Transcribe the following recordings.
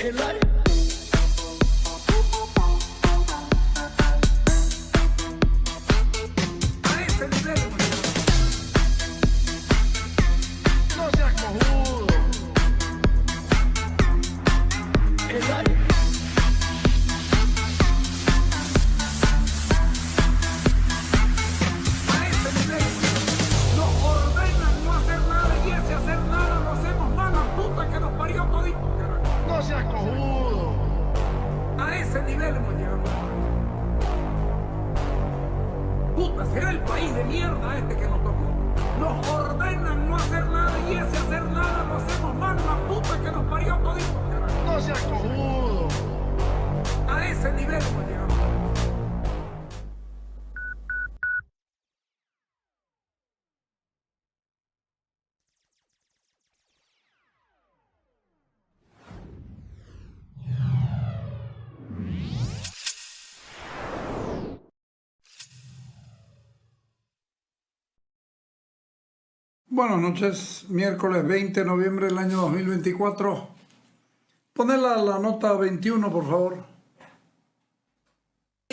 El aire. A ese nivel, no seas cojudo. El aire. A ese nivel. Nos ordenan no hacer nada y ese hacer nada lo hacemos mal, la puta que nos parió todito. No seas cojudo. A ese nivel hemos llegado. Puta, será el país de mierda este que nos tocó. Nos ordenan no hacer nada y ese hacer nada lo hacemos mal, la puta que nos parió todito. No seas cojudo. A ese nivel hemos llegado. Buenas noches, miércoles 20 de noviembre del año 2024. Ponela la nota 21, por favor.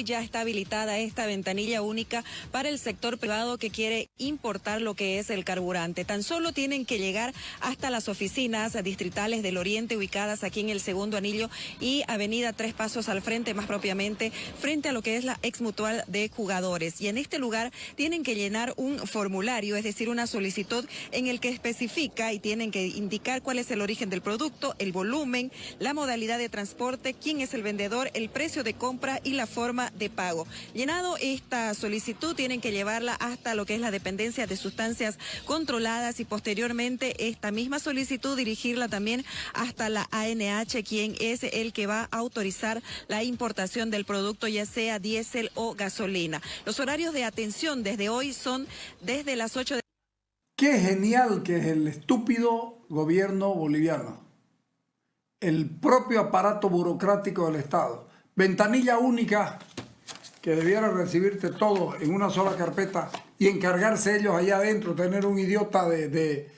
Ya está habilitada esta ventanilla única para el sector privado que quiere importar lo que es el carburante. Tan solo tienen que llegar hasta las oficinas distritales del Oriente ubicadas aquí en el Segundo Anillo y Avenida Tres Pasos al frente, más propiamente frente a lo que es la ex mutual de jugadores. Y en este lugar tienen que llenar un formulario, es decir, una solicitud en el que especifica y tienen que indicar cuál es el origen del producto, el volumen, la modalidad de transporte, quién es el vendedor, el precio de compra y la forma de pago. Llenado esta solicitud, tienen que llevarla hasta lo que es la dependencia de sustancias controladas y posteriormente esta misma solicitud dirigirla también hasta la ANH, quien es el que va a autorizar la importación del producto, ya sea diésel o gasolina. Los horarios de atención desde hoy son desde las 8 de... Qué genial que es el estúpido gobierno boliviano. El propio aparato burocrático del Estado. Ventanilla única que debiera recibirte todo en una sola carpeta y encargarse ellos allá adentro, tener un idiota de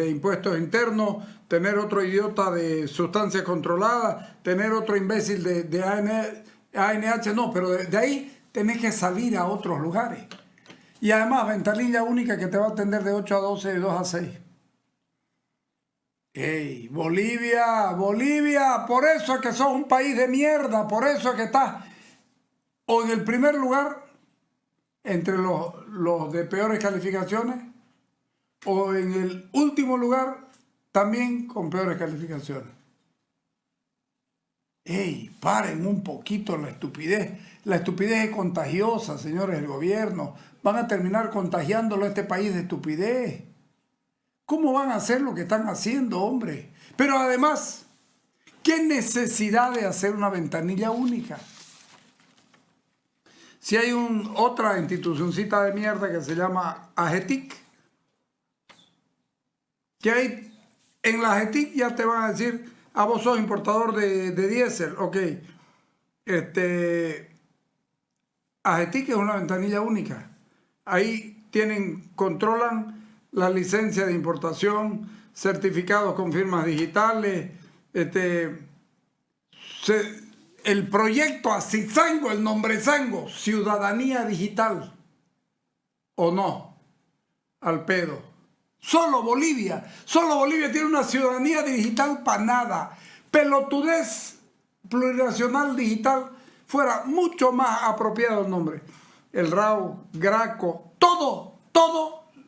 impuestos internos, tener otro idiota de sustancias controladas, tener otro imbécil de ANH, no, pero de ahí tenés que salir a otros lugares. Y además, ventanilla única que te va a atender de 8 a 12, de 2 a 6. ¡Ey! Bolivia, Bolivia, por eso es que sos un país de mierda, por eso es que estás o en el primer lugar entre los de peores calificaciones o en el último lugar también con peores calificaciones. ¡Ey! Paren un poquito la estupidez. La estupidez es contagiosa, señores del gobierno. Van a terminar contagiándolo a este país de estupidez. ¿Cómo van a hacer lo que están haciendo, hombre? Pero además, ¿qué necesidad de hacer una ventanilla única? Si hay otra institucioncita de mierda que se llama AGETIC, que hay, en la AGETIC ya te van a decir, vos sos importador de diésel, ok. AGETIC es una ventanilla única. Ahí controlan la licencia de importación, certificados con firmas digitales, el proyecto Asizango, el nombre Zango, ciudadanía digital, ¿o no? Al pedo. Solo Bolivia tiene una ciudadanía digital para nada. Pelotudez plurinacional digital fuera mucho más apropiado el nombre. El RAU, Graco, todo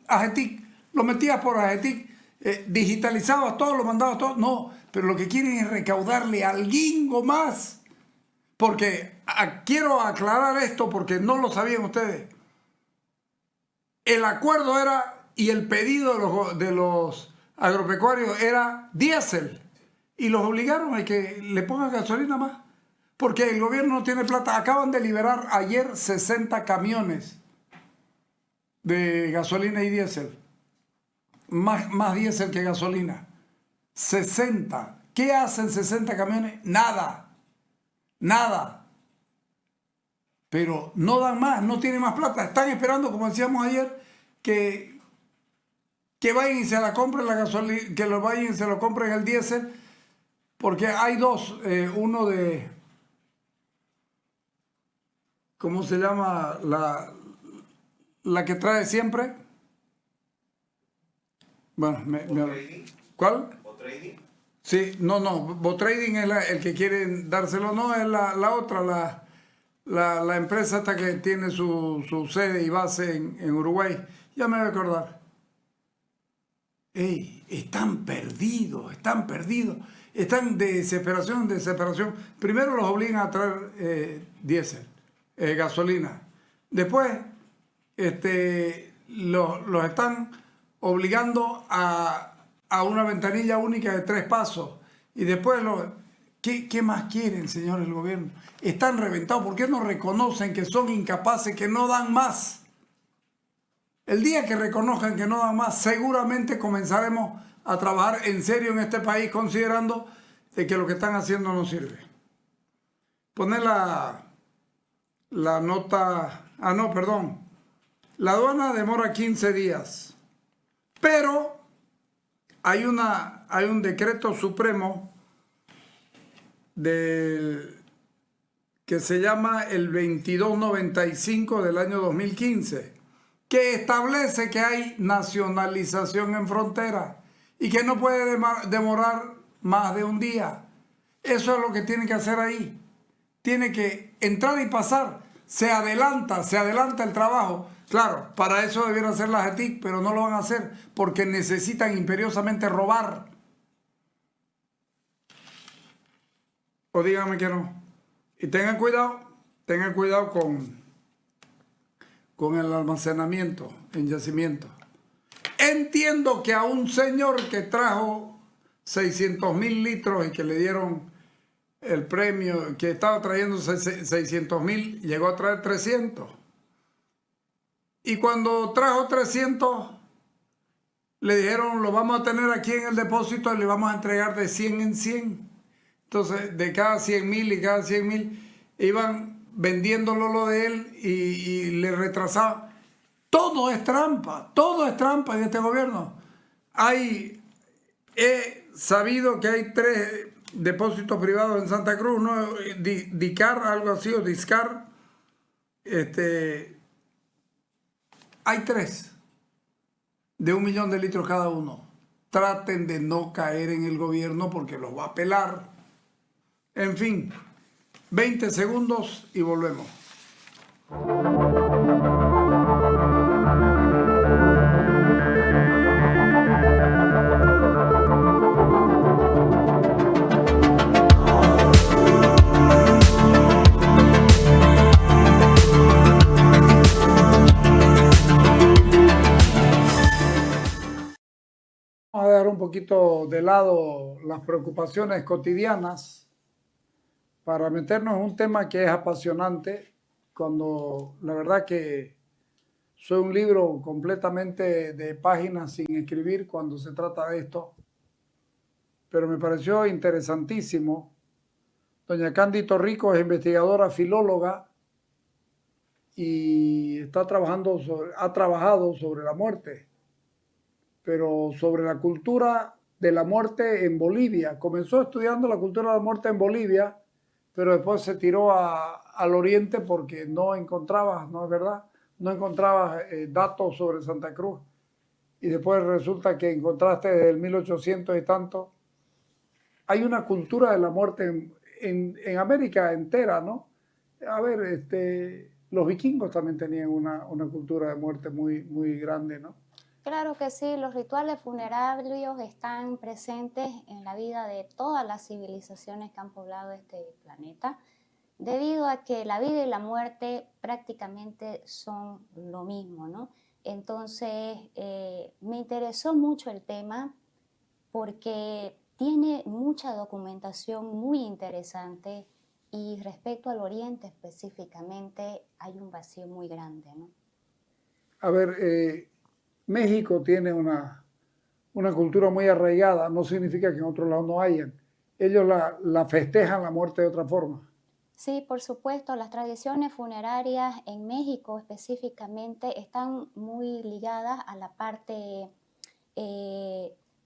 AGETIC. Lo metías por AGETIC, digitalizabas todo, lo mandabas todo. No, pero lo que quieren es recaudarle algo más. Porque quiero aclarar esto porque no lo sabían ustedes. El acuerdo era, y el pedido de los agropecuarios era diésel. Y los obligaron a que le pongan gasolina más. Porque el gobierno no tiene plata. Acaban de liberar ayer 60 camiones de gasolina y diésel. Más diésel que gasolina. 60. ¿Qué hacen 60 camiones? Nada. Pero no dan más, no tienen más plata. Están esperando, como decíamos ayer, que vayan y se la compren la gasolina, que lo vayan y se lo compren el diésel Porque hay dos, uno de, ¿cómo se llama? La que trae siempre. Bueno, ¿cuál? Sí, no, Botrading es el que quieren dárselo, no, es la otra, la empresa esta que tiene su sede y base en Uruguay. Ya me voy a acordar. ¡Ey! Están perdidos, están perdidos. Están de desesperación en desesperación. Primero los obligan a traer diésel, gasolina. Después los están obligando a una ventanilla única de 3 pasos. Y después, ¿qué más quieren, señores del gobierno? Están reventados. ¿Por qué no reconocen que son incapaces, que no dan más? El día que reconozcan que no dan más, seguramente comenzaremos a trabajar en serio en este país, considerando de que lo que están haciendo no sirve. Poner la nota... Ah, no, perdón. La aduana demora 15 días. Pero hay un decreto supremo que se llama el 2295 del año 2015, que establece que hay nacionalización en frontera y que no puede demorar más de un día. Eso es lo que tiene que hacer ahí. Tiene que entrar y pasar. Se adelanta el trabajo. Claro, para eso debieran hacer las ETIC, pero no lo van a hacer porque necesitan imperiosamente robar. O díganme que no. Y tengan cuidado con el almacenamiento en yacimiento. Entiendo que a un señor que trajo 600.000 litros y que le dieron el premio, que estaba trayendo 600.000, llegó a traer 300. Y cuando trajo 300, le dijeron, lo vamos a tener aquí en el depósito y le vamos a entregar de 100 en 100. Entonces, de cada 100.000 y cada 100.000, iban vendiéndolo lo de él y le retrasaban. Todo es trampa en este gobierno. He sabido que hay 3 depósitos privados en Santa Cruz, ¿no? DICAR, algo así, o DISCAR. Hay 3 de 1 millón de litros cada uno. Traten de no caer en el gobierno porque los va a pelar. En fin, 20 segundos y volvemos. Vamos a dejar un poquito de lado las preocupaciones cotidianas para meternos en un tema que es apasionante, cuando la verdad que soy un libro completamente de páginas sin escribir cuando se trata de esto, pero me pareció interesantísimo. Doña Candy Torrico es investigadora, filóloga y ha trabajado sobre la muerte, pero sobre la cultura de la muerte en Bolivia. Comenzó estudiando la cultura de la muerte en Bolivia, pero después se tiró al oriente porque no encontraba, ¿no es verdad? No encontraba datos sobre Santa Cruz. Y después resulta que encontraste desde el 1800 y tanto. Hay una cultura de la muerte en América entera, ¿no? A ver, los vikingos también tenían una cultura de muerte muy, muy grande, ¿no? Claro que sí, los rituales funerarios están presentes en la vida de todas las civilizaciones que han poblado este planeta, debido a que la vida y la muerte prácticamente son lo mismo, ¿no? Entonces, me interesó mucho el tema porque tiene mucha documentación muy interesante y respecto al Oriente específicamente hay un vacío muy grande, ¿no? A ver, México tiene una cultura muy arraigada, no significa que en otros lados no hayan. Ellos la festejan la muerte de otra forma. Sí, por supuesto, las tradiciones funerarias en México específicamente están muy ligadas a la parte,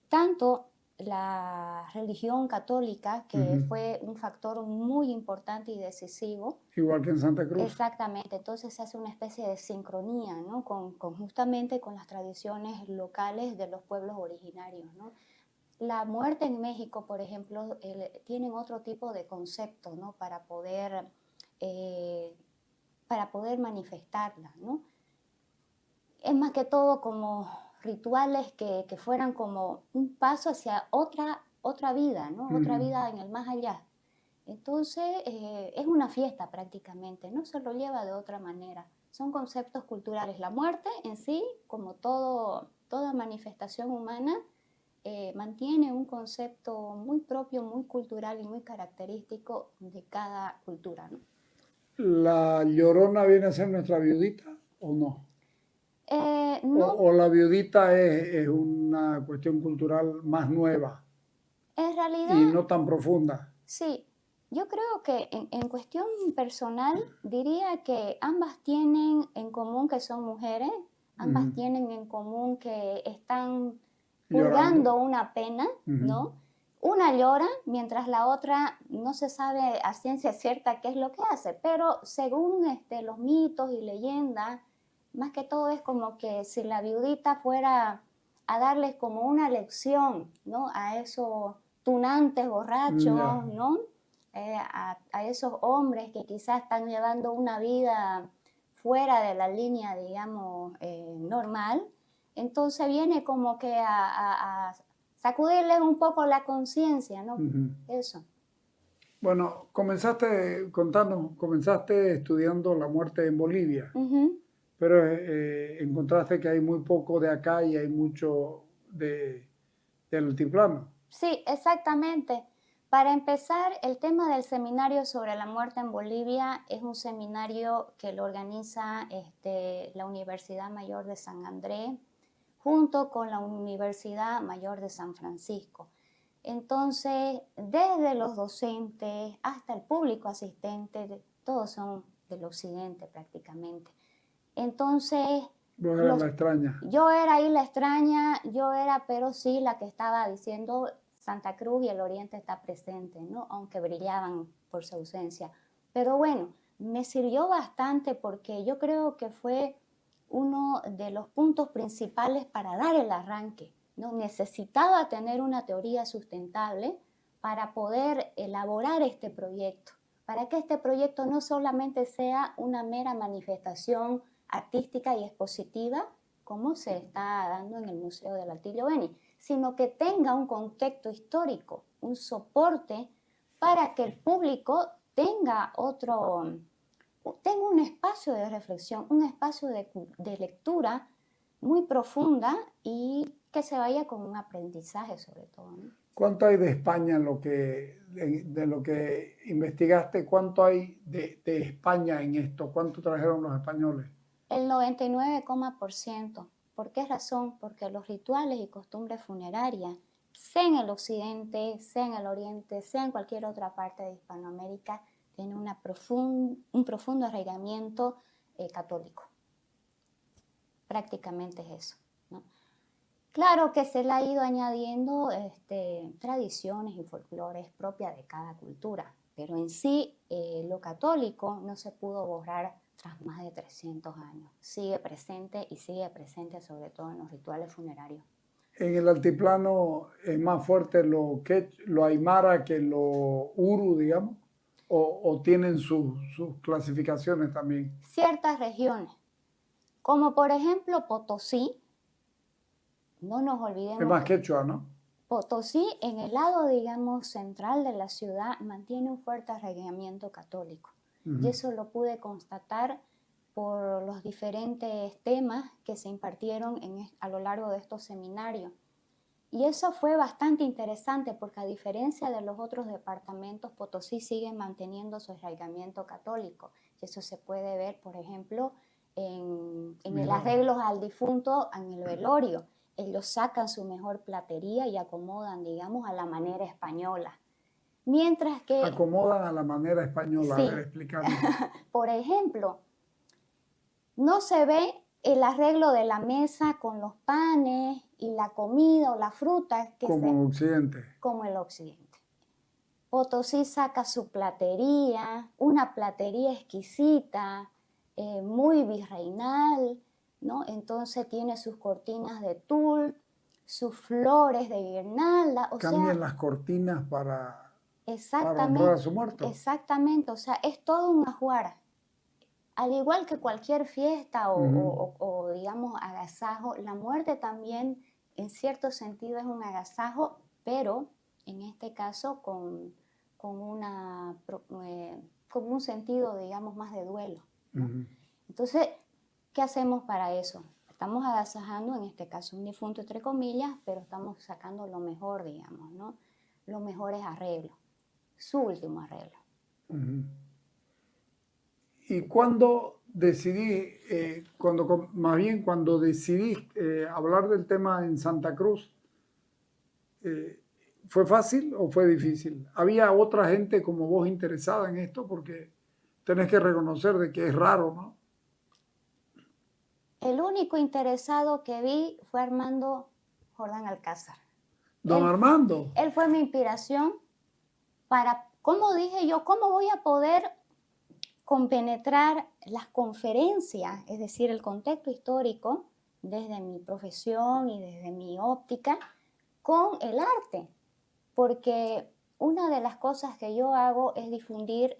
tanto la religión católica, que fue un factor muy importante y decisivo. Igual que en Santa Cruz. Exactamente, entonces se hace una especie de sincronía, ¿no? Justamente con las tradiciones locales de los pueblos originarios, ¿no? La muerte en México, por ejemplo, tienen otro tipo de concepto, ¿no? Para poder manifestarla, ¿no? Es más que todo como rituales que fueran como un paso hacia otra vida, ¿no? Otra vida en el más allá. Entonces, es una fiesta prácticamente, no se lo lleva de otra manera. Son conceptos culturales. La muerte en sí, como toda manifestación humana, mantiene un concepto muy propio, muy cultural y muy característico de cada cultura, ¿no? ¿La Llorona viene a ser nuestra viudita o no? No, ¿O la viudita es una cuestión cultural más nueva en realidad, y no tan profunda? sí. Yo creo que en cuestión personal diría que ambas tienen en común que son mujeres, ambas tienen en común que están purgando una pena, ¿no? Una llora, mientras la otra no se sabe a ciencia cierta qué es lo que hace, pero según los mitos y leyendas, más que todo es como que si la viudita fuera a darles como una lección, ¿no? A esos tunantes borrachos, ¿no? A esos hombres que quizás están llevando una vida fuera de la línea, digamos, normal. Entonces viene como que a sacudirles un poco la conciencia, ¿no? Eso. Bueno, comenzaste estudiando la muerte en Bolivia, pero encontraste que hay muy poco de acá y hay mucho del altiplano. Sí, exactamente. Para empezar, el tema del seminario sobre la muerte en Bolivia es un seminario que lo organiza la Universidad Mayor de San Andrés junto con la Universidad Mayor de San Francisco. Entonces, desde los docentes hasta el público asistente, todos son del occidente prácticamente. Entonces, Vos eras la extraña. yo era ahí la extraña, pero sí la que estaba diciendo Santa Cruz y el Oriente está presente, ¿no? Aunque brillaban por su ausencia. Pero bueno, me sirvió bastante porque yo creo que fue uno de los puntos principales para dar el arranque, ¿no? Necesitaba tener una teoría sustentable para poder elaborar este proyecto, para que este proyecto no solamente sea una mera manifestación artística y expositiva, como se está dando en el Museo del Atilio Beni, sino que tenga un contexto histórico, un soporte para que el público tenga un espacio de reflexión, un espacio de lectura muy profunda y que se vaya con un aprendizaje sobre todo, ¿no? ¿Cuánto hay de España en de lo que investigaste? ¿Cuánto hay de España en esto? ¿Cuánto trajeron los españoles? El 99,%. ¿Por qué razón? Porque los rituales y costumbres funerarias, sea en el occidente, sea en el oriente, sea en cualquier otra parte de Hispanoamérica, tienen un profundo arraigamiento católico. Prácticamente es eso, ¿no? Claro que se le ha ido añadiendo tradiciones y folclores propias de cada cultura, pero en sí lo católico no se pudo borrar tras más de 300 años. Sigue presente y sigue presente sobre todo en los rituales funerarios. En el altiplano es más fuerte lo aymara que lo uru, digamos, o tienen sus clasificaciones también. Ciertas regiones, como por ejemplo Potosí, no nos olvidemos. Es más quechua, ¿no? Potosí, en el lado, digamos, central de la ciudad, mantiene un fuerte arraigamiento católico. Y eso lo pude constatar por los diferentes temas que se impartieron a lo largo de estos seminarios. Y eso fue bastante interesante porque a diferencia de los otros departamentos, Potosí sigue manteniendo su arraigamiento católico. Y eso se puede ver, por ejemplo, en el arreglo al difunto, en el velorio. Ellos sacan su mejor platería y acomodan, digamos, a la manera española. Mientras que... Acomodan a la manera española, sí. A ver, explícame. Por ejemplo, no se ve el arreglo de la mesa con los panes y la comida o la fruta como en Occidente. como el occidente. Potosí saca su platería, una platería exquisita, muy virreinal, ¿no? Entonces tiene sus cortinas de tul, sus flores de guirnalda, o Cambian sea, las cortinas para honrar a exactamente, su muerto. exactamente, o sea, es todo un ajuar. Al igual que cualquier fiesta o, digamos, agasajo, la muerte también, en cierto sentido, es un agasajo, pero en este caso con con un sentido, digamos, más de duelo, ¿no? Entonces, ¿qué hacemos para eso? Estamos agasajando, en este caso, un difunto, entre comillas, pero estamos sacando lo mejor, digamos, ¿no? Los mejores arreglos, su último arreglo. ¿Y cuándo decidí, cuando decidí hablar del tema en Santa Cruz, fue fácil o fue difícil? ¿Había otra gente como vos interesada en esto? Porque tenés que reconocer de que es raro, ¿no? El único interesado que vi fue Armando Jordán Alcázar. Don Armando. Él fue mi inspiración para, como dije yo, cómo voy a poder compenetrar las conferencias, es decir, el contexto histórico, desde mi profesión y desde mi óptica, con el arte. Porque una de las cosas que yo hago es difundir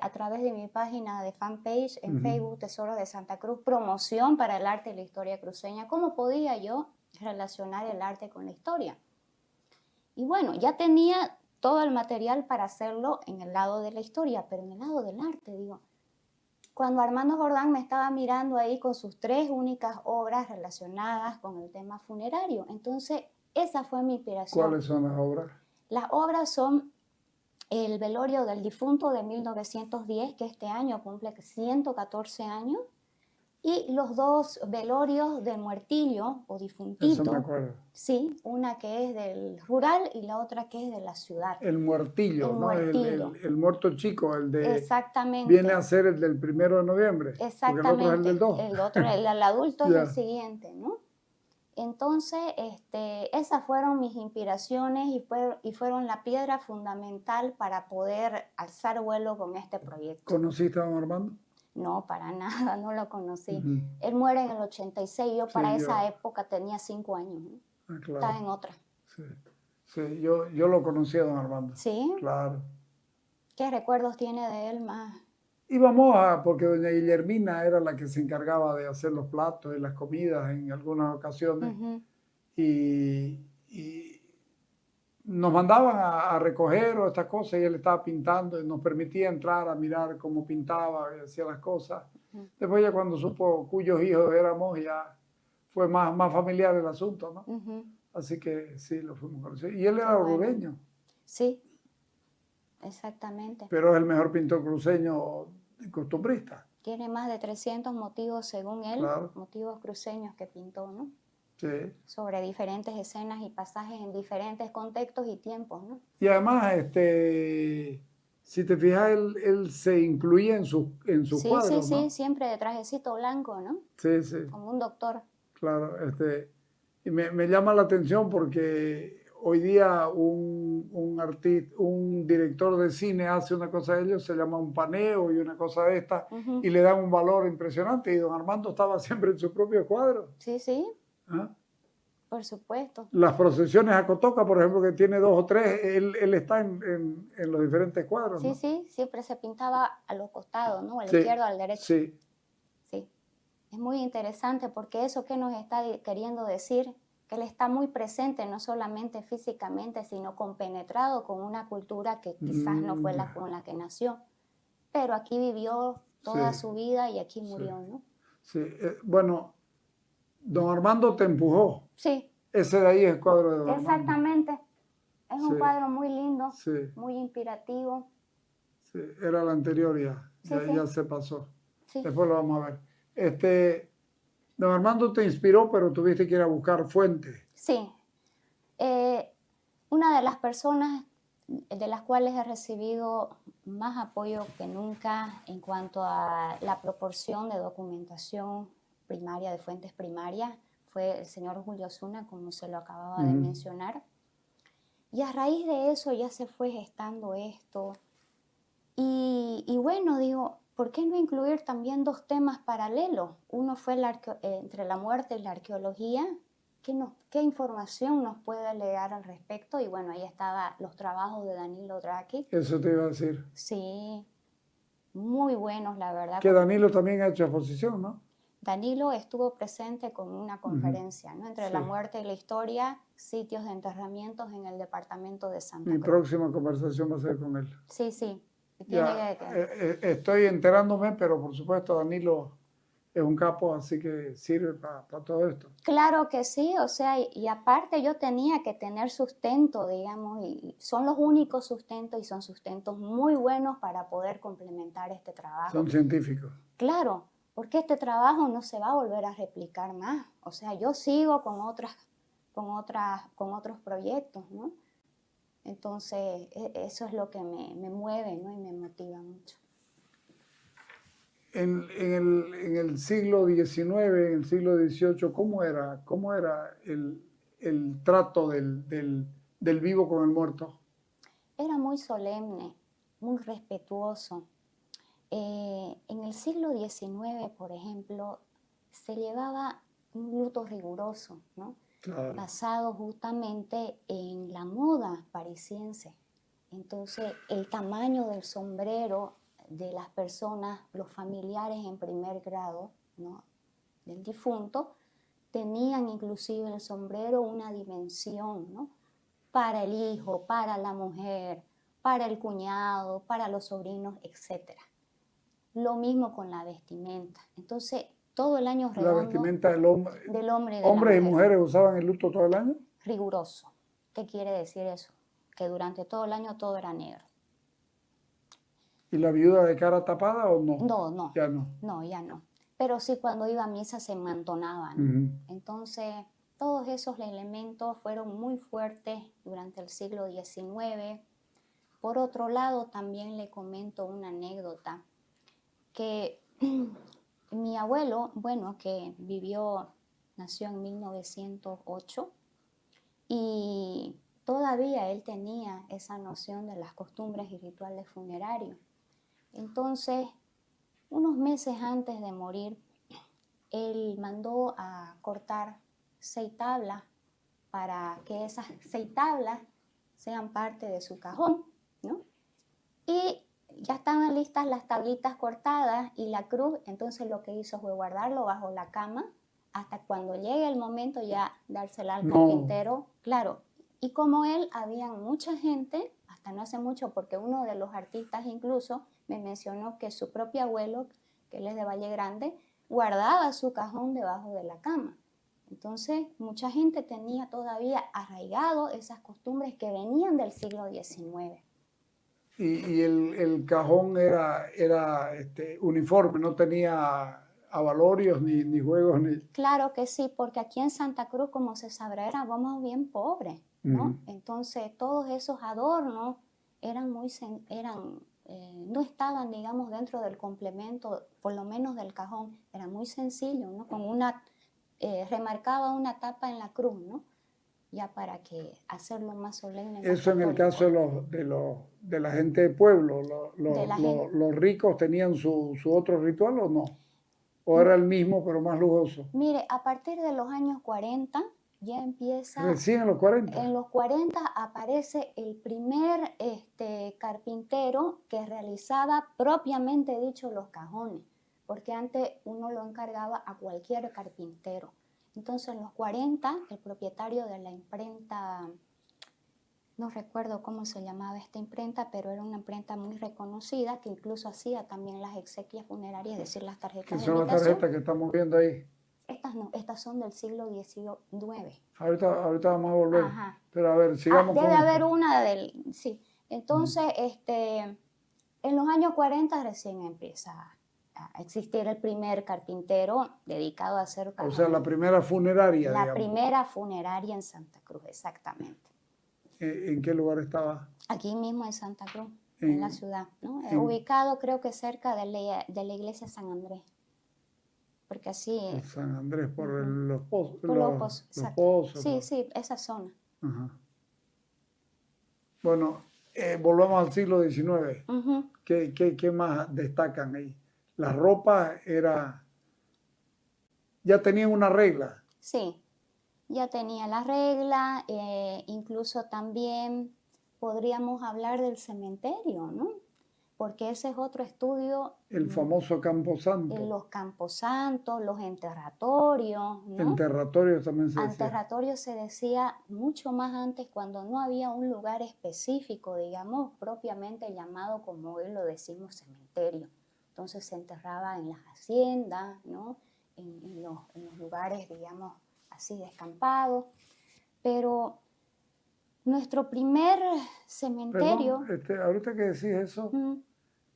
a través de mi página de fanpage en Facebook, Tesoros de Santa Cruz, promoción para el arte y la historia cruceña. ¿Cómo podía yo relacionar el arte con la historia? Y bueno, ya tenía todo el material para hacerlo en el lado de la historia, pero en el lado del arte, digo. Cuando Armando Jordán me estaba mirando ahí con sus 3 únicas obras relacionadas con el tema funerario, entonces esa fue mi inspiración. ¿Cuáles son las obras? Las obras son el velorio del difunto de 1910, que este año cumple 114 años, y los 2 velorios de muertillo o difuntito. Eso me acuerdo. Sí, una que es del rural y la otra que es de la ciudad. El muertillo, El ¿no? muertillo. El muerto chico, el de... Exactamente. Viene a ser el del 1 de noviembre. Exactamente. Porque el otro es el del 2. El otro, el adulto es el siguiente, ¿no? Entonces, esas fueron mis inspiraciones y fueron la piedra fundamental para poder alzar vuelo con este proyecto. ¿Conociste a don Armando? No, para nada, no lo conocí. Él muere en el 86, yo para esa época tenía 5 años, ¿no? Ah, claro. Estaba en otra. Sí, sí, yo lo conocí a don Armando. ¿Sí? Claro. ¿Qué recuerdos tiene de él más? Porque doña Guillermina era la que se encargaba de hacer los platos y las comidas en algunas ocasiones. Y nos mandaban a recoger o estas cosas y él estaba pintando y nos permitía entrar a mirar cómo pintaba y hacía las cosas. Después ya cuando supo cuyos hijos éramos ya fue más familiar el asunto, ¿no? Así que sí, lo fuimos a conocer. Y él era orureño. Sí, exactamente. Pero es el mejor pintor cruceño costumbrista. Tiene más de 300 motivos, según él, claro. Motivos cruceños que pintó, ¿no? Sí. Sobre diferentes escenas y pasajes en diferentes contextos y tiempos, ¿no? Y además, si te fijas, él se incluía en sus cuadros, sí, ¿no? Sí, siempre de trajecito blanco, ¿no? Sí, sí. Como un doctor. Claro, y me llama la atención porque hoy día un director de cine hace una cosa de ellos, se llama un paneo y una cosa de esta, y le dan un valor impresionante. Y don Armando estaba siempre en su propio cuadro. Sí, sí. ¿Ah? Por supuesto. Las procesiones a Cotoca, por ejemplo, que tiene 2 o 3, él está en los diferentes cuadros, Sí, ¿no? sí, siempre se pintaba a los costados, ¿no? Al izquierdo, al derecho. Sí. Sí. Es muy interesante porque eso que nos está queriendo decir, que él está muy presente, no solamente físicamente, sino compenetrado con una cultura que quizás no fue la con la que nació, pero aquí vivió toda su vida y aquí murió, ¿no? Sí, bueno, don Armando te empujó. Sí. Ese de ahí es el cuadro de don Armando. Exactamente. Es un cuadro muy lindo, muy inspirativo. Sí, era el anterior ya. Ya se pasó. Sí. Después lo vamos a ver. Don Armando te inspiró, pero tuviste que ir a buscar fuentes. Sí. Una de las personas de las cuales he recibido más apoyo que nunca en cuanto a la proporción de documentación primaria, de fuentes primarias, fue el señor Julio Osuna, como se lo acababa de mencionar. Y a raíz de eso ya se fue gestando esto. Y bueno, digo, ¿por qué no incluir también dos temas paralelos? Uno fue entre la muerte y la arqueología. ¿Qué información nos puede leer al respecto? Y bueno, ahí estaban los trabajos de Danilo Draghi. Eso te iba a decir. Sí, muy buenos, la verdad. Que Danilo también ha hecho exposición, ¿no? Danilo estuvo presente con una conferencia, ¿no? Entre la Sí. muerte y la historia, sitios de enterramientos en el departamento de Santa Mi Cruz. próxima conversación va a ser con él. Sí, sí. Ya, estoy enterándome, pero por supuesto Danilo es un capo, así que sirve para todo esto. Claro que sí, o sea, y aparte yo tenía que tener sustento, digamos, y son los únicos sustentos y son sustentos muy buenos para poder complementar este trabajo. Son científicos. Claro, porque este trabajo no se va a volver a replicar más. O sea, yo sigo con otros proyectos, ¿no? Entonces, eso es lo que me mueve, ¿no? Y me motiva mucho. En el siglo XIX, en el siglo XVIII, ¿cómo era el trato del vivo con el muerto? Era muy solemne, muy respetuoso. En el siglo XIX, por ejemplo, se llevaba un luto riguroso, ¿no? Claro. Basado justamente en la moda parisiense. Entonces, el tamaño del sombrero de las personas, los familiares en primer grado, ¿no?, del difunto, tenían inclusive el sombrero una dimensión, ¿no?, para el hijo, para la mujer, para el cuñado, para los sobrinos, etc. Lo mismo con la vestimenta. Entonces, todo el año redondo. La vestimenta del hombre y de ¿Hombres y mujeres usaban el luto todo el año? Riguroso. ¿Qué quiere decir eso? Que durante todo el año todo era negro. ¿Y la viuda de cara tapada o no? No. Ya no. No, ya no. Pero sí, cuando iba a misa se mantonaban. Entonces, todos esos elementos fueron muy fuertes durante el siglo XIX. Por otro lado, también le comento una anécdota que mi abuelo, bueno, que nació en 1908 y todavía él tenía esa noción de las costumbres y rituales funerarios. Entonces, unos meses antes de morir, él mandó a cortar 6 tablas para que esas 6 tablas sean parte de su cajón, ¿no? Y ya estaban listas las tablitas cortadas y la cruz, entonces lo que hizo fue guardarlo bajo la cama hasta cuando llegue el momento ya dársela al carpintero. Claro, y como él, había mucha gente, hasta no hace mucho, porque uno de los artistas incluso me mencionó que su propio abuelo, que él es de Valle Grande, guardaba su cajón debajo de la cama. Entonces, mucha gente tenía todavía arraigado esas costumbres que venían del siglo XIX. Y el cajón era uniforme, no tenía abalorios ni juegos. Claro que sí, porque aquí en Santa Cruz, como se sabrá, éramos bien pobres, ¿no? Entonces, todos esos adornos no estaban, digamos, dentro del complemento, por lo menos del cajón. Era muy sencillo, ¿no? Remarcaba una tapa en la cruz, ¿no? Ya para hacerlo más solemne. Eso en el caso de la gente de pueblo. ¿Los ricos tenían su otro ritual o no? ¿O era el mismo pero más lujoso? Mire, a partir de los años 40 ya empieza... ¿Recién en los 40? En los 40 aparece el primer carpintero que realizaba propiamente dicho los cajones, porque antes uno lo encargaba a cualquier carpintero. Entonces en los 40 el propietario de la imprenta, no recuerdo cómo se llamaba esta imprenta, pero era una imprenta muy reconocida que incluso hacía también las exequias funerarias, es decir, las tarjetas de invitación. ¿Qué son las tarjetas que estamos viendo ahí? Estas no, estas son del siglo XIX. Ahorita vamos a volver. Ajá. Pero a ver, sigamos debe con haber esto. una sí. Entonces, en los años 40 recién empieza a existir el primer carpintero dedicado a hacer cajones. O sea, la primera funeraria, La digamos. primera funeraria en Santa Cruz, exactamente. ¿En qué lugar estaba? Aquí mismo en Santa Cruz, en la ciudad, ¿no? en- Ubicado creo que cerca de la iglesia San Andrés. porque así, Por San Andrés, por ujú, los pozos. por los pozos, Los exacto. pozos. Sí, sí, esa zona. Ajá. Bueno, volvamos al siglo XIX. Ujú. ¿Qué más destacan ahí? La ropa era, ya tenían una regla. Sí, ya tenía la regla, incluso también podríamos hablar del cementerio, ¿no? Porque ese es otro estudio, El famoso Camposanto. en los camposantos, los enterratorios, ¿no? Enterratorios también se decía. Enterratorio se decía mucho más antes cuando no había un lugar específico, digamos, propiamente llamado como hoy lo decimos cementerio. Entonces se enterraba en las haciendas, ¿no? En los lugares, digamos, así descampados. Pero nuestro primer cementerio... Perdón, ahorita que decís eso, mm,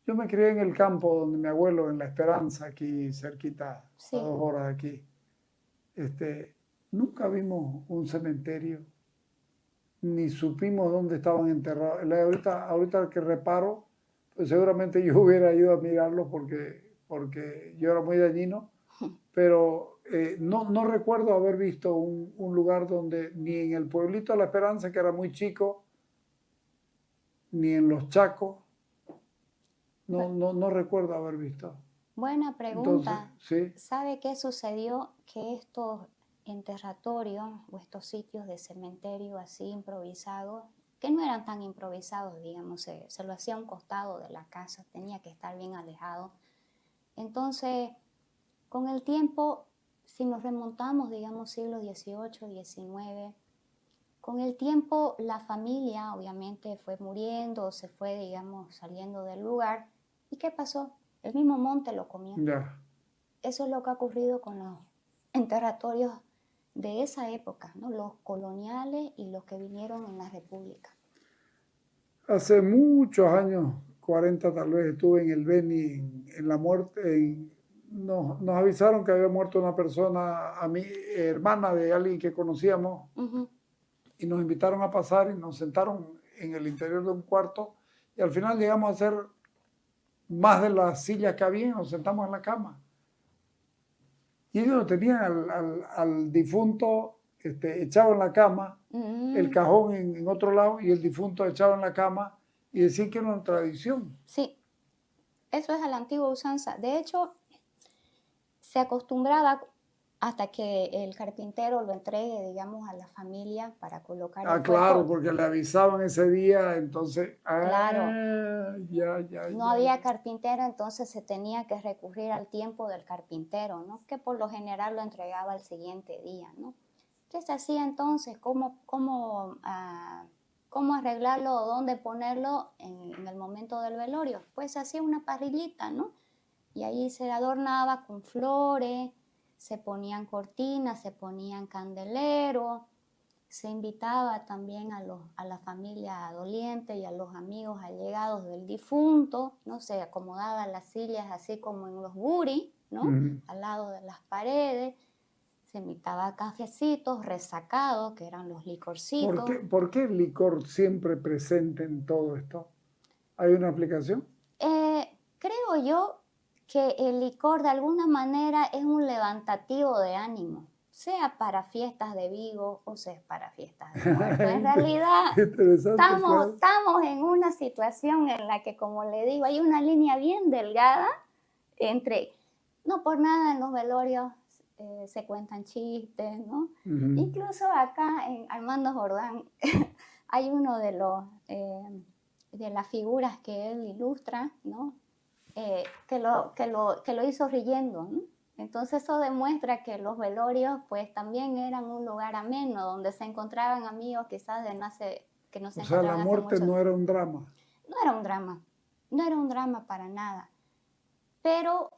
yo me crié en el campo donde mi abuelo, en La Esperanza, aquí cerquita, sí. a 2 horas de aquí. Nunca vimos un cementerio, ni supimos dónde estaban enterrados. Ahorita que reparo, pues seguramente yo hubiera ido a mirarlo porque yo era muy dañino, pero no recuerdo haber visto un lugar donde, ni en el pueblito de La Esperanza, que era muy chico, ni en Los Chacos, no recuerdo haber visto. Buena pregunta. Entonces, sí, ¿Sabe qué sucedió? Que estos enterratorios o estos sitios de cementerio así improvisados, que no eran tan improvisados, digamos, se lo hacía a un costado de la casa, tenía que estar bien alejado. Entonces, con el tiempo, si nos remontamos, digamos, siglo XVIII, XIX, con el tiempo la familia obviamente fue muriendo, se fue, digamos, saliendo del lugar. ¿Y qué pasó? El mismo monte lo comió. ya. Eso es lo que ha ocurrido con los enterratorios de esa época, ¿no? Los coloniales y los que vinieron en la República. Hace muchos años, 40 tal vez, estuve en el Beni, en la muerte. Nos avisaron que había muerto una persona, a mi hermana de alguien que conocíamos, y nos invitaron a pasar y nos sentaron en el interior de un cuarto. Y al final llegamos a hacer más de las sillas que había y nos sentamos en la cama. Y ellos lo tenían al difunto echado en la cama, el cajón en otro lado y el difunto echado en la cama, y decían que era una tradición. Sí, eso es a la antigua usanza. De hecho, se acostumbraba hasta que el carpintero lo entregue, digamos, a la familia para colocar el Claro, cuerpo. porque le avisaban ese día, entonces, Claro. No había carpintero, entonces se tenía que recurrir al tiempo del carpintero, ¿no? Que por lo general lo entregaba al siguiente día, ¿no? ¿Qué se hacía entonces? ¿Cómo arreglarlo o dónde ponerlo en el momento del velorio? Pues se hacía una parrillita, ¿no? Y ahí se adornaba con flores, se ponían cortinas, se ponían candeleros, se invitaba también a la familia doliente y a los amigos allegados del difunto, ¿no? Se acomodaban las sillas así como en los guris, ¿no? Al lado de las paredes, se invitaba cafecitos, resacados, que eran los licorcitos. ¿Por qué el licor siempre presente en todo esto? ¿Hay una explicación? Creo yo que el licor de alguna manera es un levantativo de ánimo, sea para fiestas de Vigo o sea para fiestas de muertos. En realidad estamos en una situación en la que, como le digo, hay una línea bien delgada entre, no por nada en los velorios se cuentan chistes, ¿no? Incluso acá en Armando Jordán hay uno de las figuras que él ilustra, ¿no? Que lo hizo riendo, ¿no? Entonces eso demuestra que los velorios pues también eran un lugar ameno, donde se encontraban amigos quizás que no se encontraban hace mucho. O sea, la muerte no era un drama. No era un drama, no era un drama para nada. Pero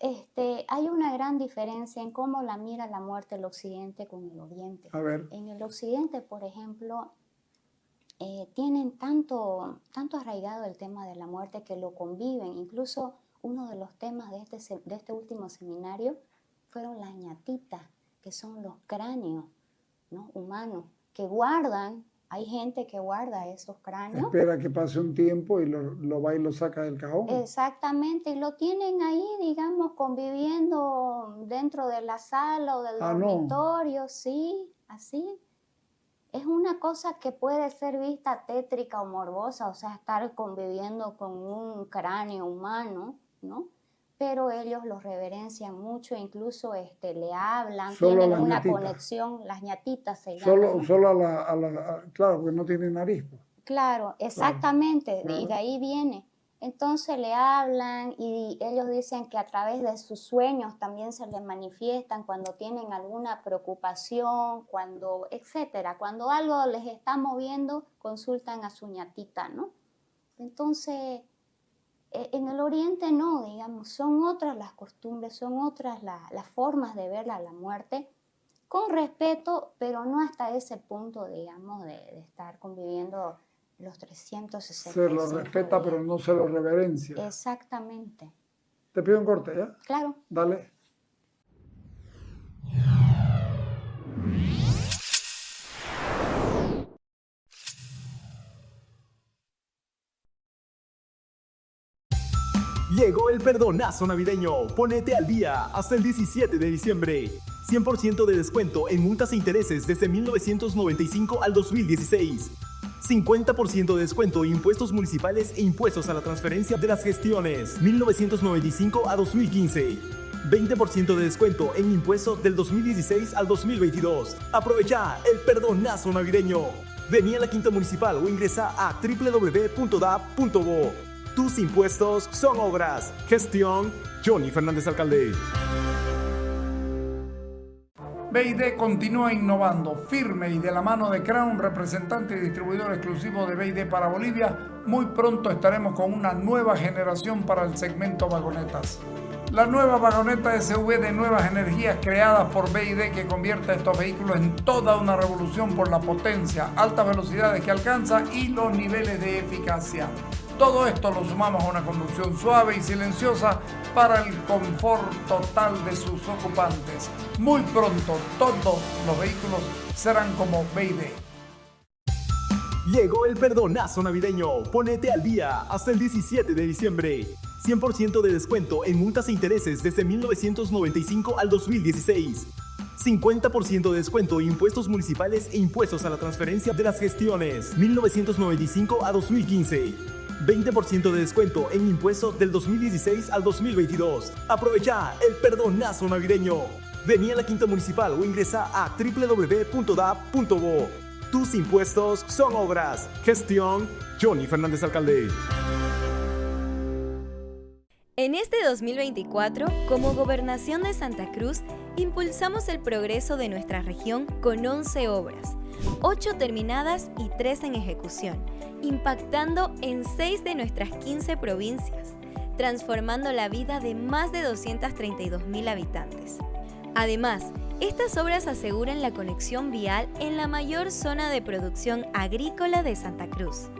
hay una gran diferencia en cómo la mira la muerte el Occidente con el Oriente. A ver. En el Occidente, por ejemplo, tienen tanto arraigado el tema de la muerte que lo conviven. Incluso uno de los temas de este último seminario fueron las ñatitas, que son los cráneos, ¿no? Humanos, que guardan Hay gente que guarda esos cráneos. Espera que pase un tiempo y lo va y lo saca del cajón. Exactamente, y lo tienen ahí, digamos, conviviendo dentro de la sala o del dormitorio, sí, así. Es una cosa que puede ser vista tétrica o morbosa, o sea, estar conviviendo con un cráneo humano, ¿no? Pero ellos los reverencian mucho, incluso le hablan, Solo tienen una ñatitas. conexión, las ñatitas se llaman, ¿no? Solo claro, porque no tiene nariz. Pues. Claro, exactamente, Claro. y de ahí viene. Entonces le hablan y ellos dicen que a través de sus sueños también se les manifiestan cuando tienen alguna preocupación, cuando, etcétera. Cuando algo les está moviendo, consultan a su ñatita, ¿no? Entonces, en el Oriente no, digamos, son otras las costumbres, son otras las formas de ver a la muerte, con respeto, pero no hasta ese punto, digamos, de estar conviviendo los 365 Se lo respeta, días. pero no se lo reverencia. Exactamente. Te pido un corte, ¿ya? Claro. Dale. Llegó el perdonazo navideño. Ponete al día hasta el 17 de diciembre. 100% de descuento en multas e intereses desde 1995 al 2016. 50% de descuento en impuestos municipales e impuestos a la transferencia de las gestiones 1995 a 2015. 20% de descuento en impuestos del 2016 al 2022. Aprovecha el perdonazo navideño. Vení a la Quinta Municipal o ingresa a www.dap.bo. Tus impuestos son obras. Gestión Johnny Fernández Alcalde. BID continúa innovando, firme y de la mano de Crown, representante y distribuidor exclusivo de BID para Bolivia. Muy pronto estaremos con una nueva generación para el segmento vagonetas. La nueva vagoneta SUV de nuevas energías creada por BID que convierte a estos vehículos en toda una revolución por la potencia, altas velocidades que alcanza y los niveles de eficacia. Todo esto lo sumamos a una conducción suave y silenciosa para el confort total de sus ocupantes. Muy pronto todos los vehículos serán como BID. Llegó el perdonazo navideño. Ponete al día hasta el 17 de diciembre. 100% de descuento en multas e intereses desde 1995 al 2016. 50% de descuento en impuestos municipales e impuestos a la transferencia de las gestiones 1995 a 2015. 20% de descuento en impuestos del 2016 al 2022. Aprovecha el perdonazo navideño. Vení a la Quinta Municipal o ingresa a www.dap.bo. Tus impuestos son obras. Gestión Johnny Fernández Alcalde. En este 2024, como Gobernación de Santa Cruz, impulsamos el progreso de nuestra región con 11 obras, 8 terminadas y 3 en ejecución, impactando en 6 de nuestras 15 provincias, transformando la vida de más de 232.000 habitantes. Además, estas obras aseguran la conexión vial en la mayor zona de producción agrícola de Santa Cruz,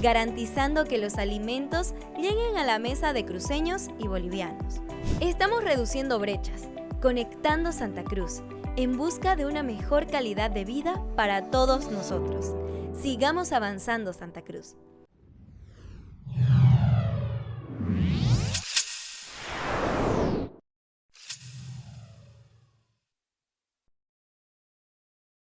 garantizando que los alimentos lleguen a la mesa de cruceños y bolivianos. Estamos reduciendo brechas, conectando Santa Cruz, en busca de una mejor calidad de vida para todos nosotros. Sigamos avanzando, Santa Cruz.